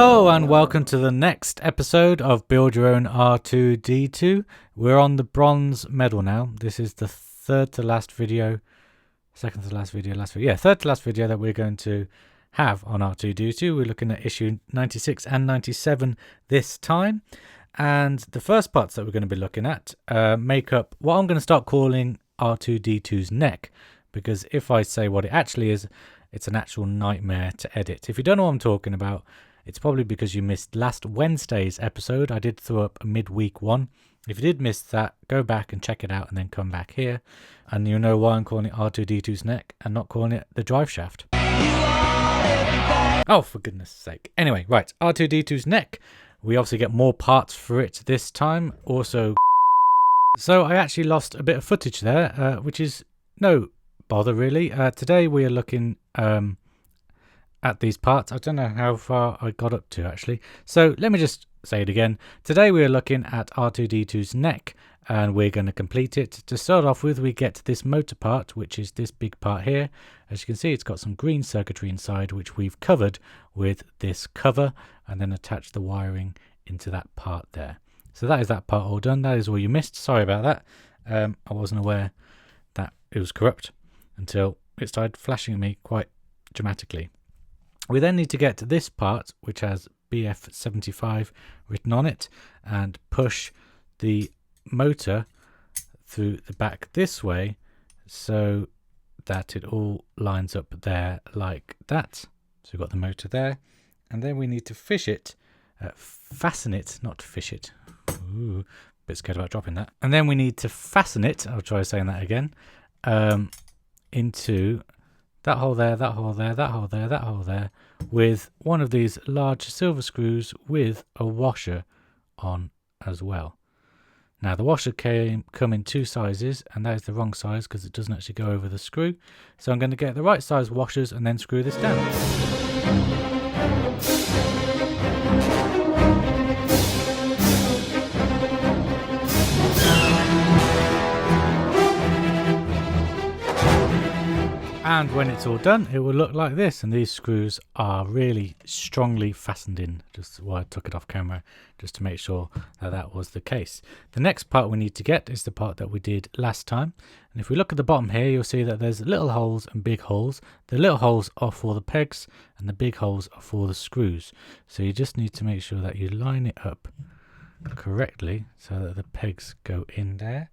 Hello and welcome to the next episode of Build Your Own R2-D2. We're on the bronze medal now. This is the third to last video that we're going to have on R2-D2. We're looking at issue 96 and 97 this time. And the first parts that we're going to be looking at make up what I'm going to start calling R2-D2's neck. Because if I say what it actually is, it's an actual nightmare to edit. If you don't know what I'm talking about, it's probably because you missed last Wednesday's episode. I did throw up a midweek one. If you did miss that, go back and check it out and then come back here. And you'll know why I'm calling it R2-D2's neck and not calling it the drive shaft. Oh, for goodness sake. Anyway, right, R2-D2's neck. We obviously get more parts for it this time. Also, so I actually lost a bit of footage there, which is no bother really. Today we are looking at these parts. I don't know how far I got up to actually, so let me just say it again. Today we are looking at R2-D2's neck and we're going to complete it. To start off with, we get this motor part, which is this big part here. As you can see, it's got some green circuitry inside, which we've covered with this cover and then attach the wiring into that part there. So that is that part all done. That is all you missed. Sorry about that. I wasn't aware that it was corrupt until it started flashing at me quite dramatically. We then need to get to this part, which has BF75 written on it, and push the motor through the back this way so that it all lines up there like that. So we've got the motor there, and then we need to fasten it, not fish it. Ooh, bit scared about dropping that. And then we need to fasten it, I'll try saying that again, into that hole there, that hole there, that hole there, that hole there, with one of these large silver screws with a washer on as well. Now the washer come in two sizes, and that is the wrong size because it doesn't actually go over the screw. So I'm going to get the right size washers and then screw this down. And when it's all done, it will look like this. And these screws are really strongly fastened in. Just why I took it off camera, just to make sure that that was the case. The next part we need to get is the part that we did last time. And if we look at the bottom here, you'll see that there's little holes and big holes. The little holes are for the pegs and the big holes are for the screws. So you just need to make sure that you line it up correctly so that the pegs go in there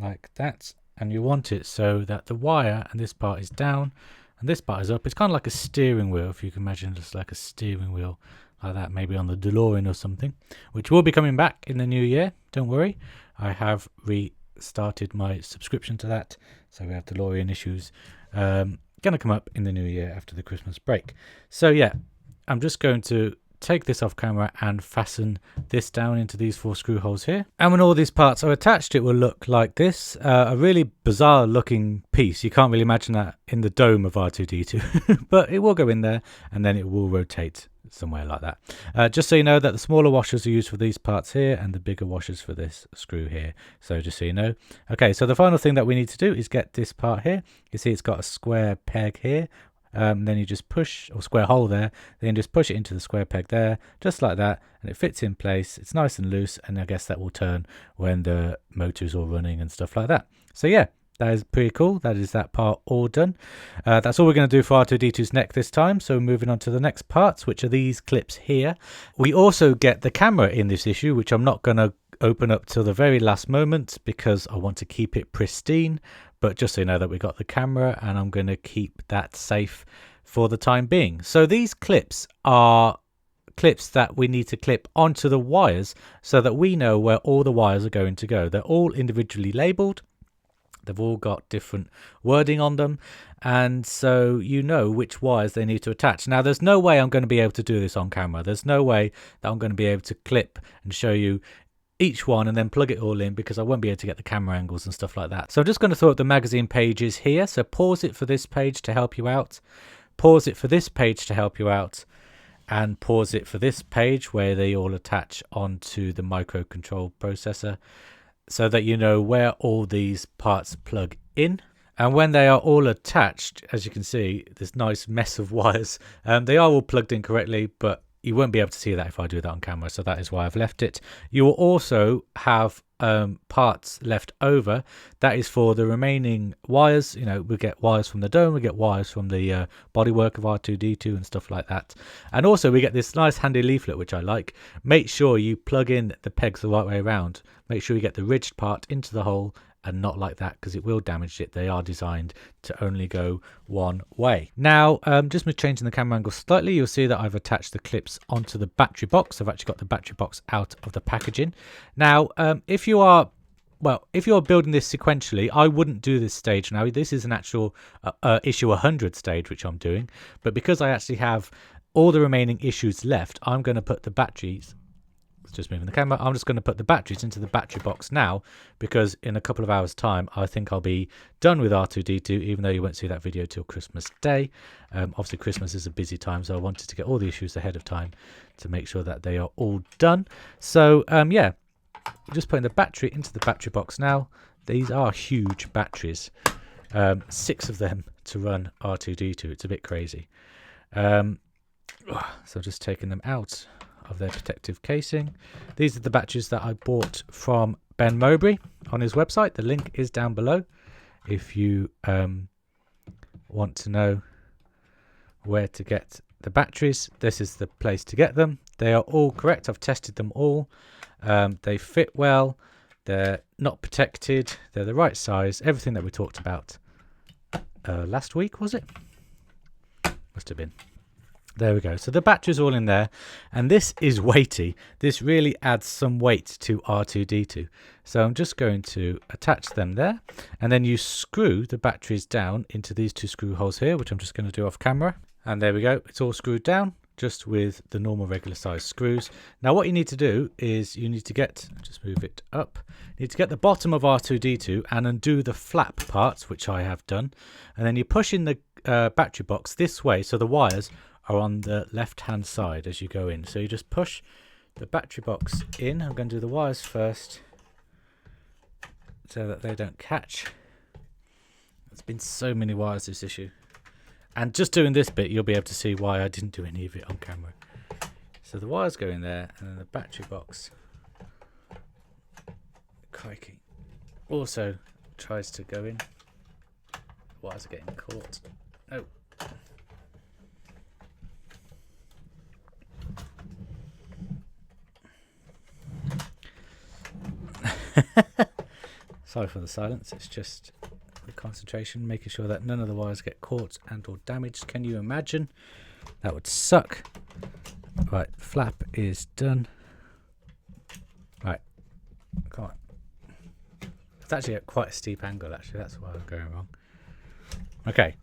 like that. And you want it so that the wire and this part is down and this part is up. It's kind of like a steering wheel, if you can imagine, just like a steering wheel like that, maybe on the DeLorean or something, which will be coming back in the new year. Don't worry, I have restarted my subscription to that, so we have DeLorean issues gonna come up in the new year after the Christmas break. So yeah, I'm just going to take this off camera and fasten this down into these four screw holes here. And when all these parts are attached, it will look like this. A really bizarre looking piece. You can't really imagine that in the dome of R2-D2, but it will go in there and then it will rotate somewhere like that. Just so you know that the smaller washers are used for these parts here and the bigger washers for this screw here. So just so you know. Okay, so the final thing that we need to do is get this part here. You see it's got a square peg here. Then you just push, or square hole there, then just push it into the square peg there, just like that, and it fits in place. It's nice and loose, and I guess that will turn when the motor's all running and stuff like that. So yeah, that is pretty cool. That is that part all done. That's all we're going to do for R2-D2's neck this time. So moving on to the next parts, which are these clips here. We also get the camera in this issue, which I'm not going to open up till the very last moment because I want to keep it pristine. But just so you know that we got the camera, and I'm going to keep that safe for the time being. So these clips are clips that we need to clip onto the wires so that we know where all the wires are going to go. They're all individually labeled. They've all got different wording on them, and so you know which wires they need to attach. Now there's no way I'm going to be able to do this on camera. There's no way that I'm going to be able to clip and show you each one and then plug it all in, because I won't be able to get the camera angles and stuff like that. So I'm just going to throw up the magazine pages here. So pause it for this page to help you out, pause it for this page to help you out, and pause it for this page where they all attach onto the microcontrol processor, so that you know where all these parts plug in. And when they are all attached, as you can see, this nice mess of wires, they are all plugged in correctly, but you won't be able to see that if I do that on camera, so that is why I've left it. You will also have parts left over. That is for the remaining wires. You know, we get wires from the dome, we get wires from the bodywork of R2-D2 and stuff like that. And also we get this nice handy leaflet, which I like. Make sure you plug in the pegs the right way around. Make sure you get the ridged part into the hole and not like that, because it will damage it. They are designed to only go one way. Now, just changing the camera angle slightly, you'll see that I've attached the clips onto the battery box. I've actually got the battery box out of the packaging. Now, if you are building this sequentially, I wouldn't do this stage now. This is an actual issue 100 stage, which I'm doing. But because I actually have all the remaining issues left, I'm going to put the batteries, just moving the camera, I'm just going to put the batteries into the battery box now, because in a couple of hours time I think I'll be done with R2-D2, even though you won't see that video till Christmas Day. Obviously Christmas is a busy time, so I wanted to get all the issues ahead of time to make sure that they are all done. So yeah, just putting the battery into the battery box now. These are huge batteries, 6 of them to run R2-D2. It's a bit crazy. So just taking them out of their protective casing. These are the batteries that I bought from Ben Mowbray on his website. The link is down below if you want to know where to get the batteries. This is the place to get them. They are all correct. I've tested them all. They fit well. They're not protected. They're the right size. Everything that we talked about last week, was it? Must have been. There we go. So the battery's all in there, and this is weighty. This really adds some weight to R2-D2. So I'm just going to attach them there, and then you screw the batteries down into these 2 screw holes here, which I'm just going to do off camera. And there we go. It's all screwed down just with the normal regular size screws. Now what you need to do is you need to get, just move it up, you need to get the bottom of R2-D2 and undo the flap parts, which I have done. And then you push in the battery box this way, so the wires are on the left hand side as you go in. So you just push the battery box in. I'm going to do the wires first so that they don't catch. There's been so many wires this issue, and just doing this bit you'll be able to see why I didn't do any of it on camera. So the wires go in there, and then the battery box, crikey, also tries to go in. The wires are getting caught. Oh. Sorry for the silence, it's just the concentration, making sure that none of the wires get caught and or damaged. Can you imagine? That would suck. Right, flap is done. Right, come on. It's actually at quite a steep angle, actually, that's why I'm going wrong. Okay.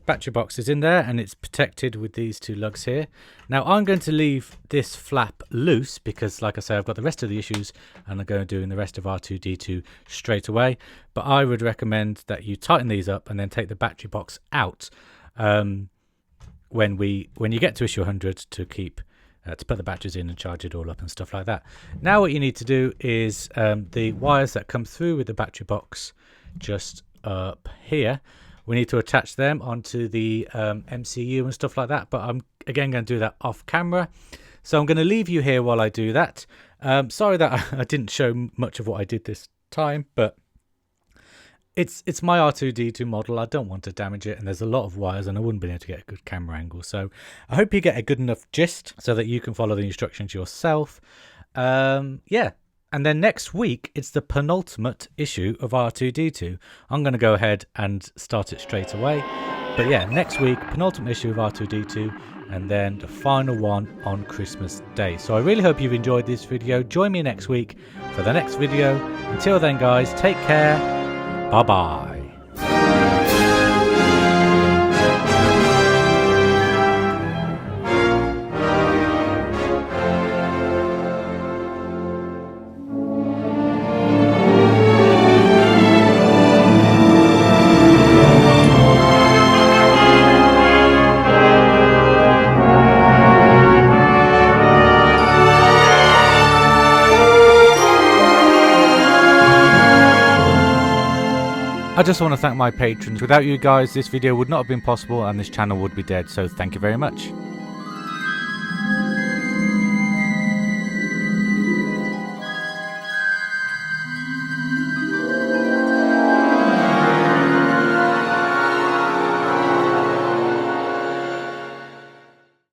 Battery box is in there, and it's protected with these 2 lugs here. Now I'm going to leave this flap loose because, like I say, I've got the rest of the issues and I'm going to do in the rest of R2-D2 straight away. But I would recommend that you tighten these up and then take the battery box out when you get to issue 100 to keep to put the batteries in and charge it all up and stuff like that. Now what you need to do is the wires that come through with the battery box just up here, we need to attach them onto the MCU and stuff like that, but I'm again going to do that off camera. So I'm going to leave you here while I do that. Sorry that I didn't show much of what I did this time, but it's my R2-D2 model. I don't want to damage it, and there's a lot of wires and I wouldn't be able to get a good camera angle. So I hope you get a good enough gist so that you can follow the instructions yourself. Yeah. And then next week, it's the penultimate issue of R2-D2. I'm going to go ahead and start it straight away. But yeah, next week, penultimate issue of R2-D2, and then the final one on Christmas Day. So I really hope you've enjoyed this video. Join me next week for the next video. Until then, guys, take care. Bye-bye. I just want to thank my patrons. Without you guys, this video would not have been possible and this channel would be dead, so thank you very much.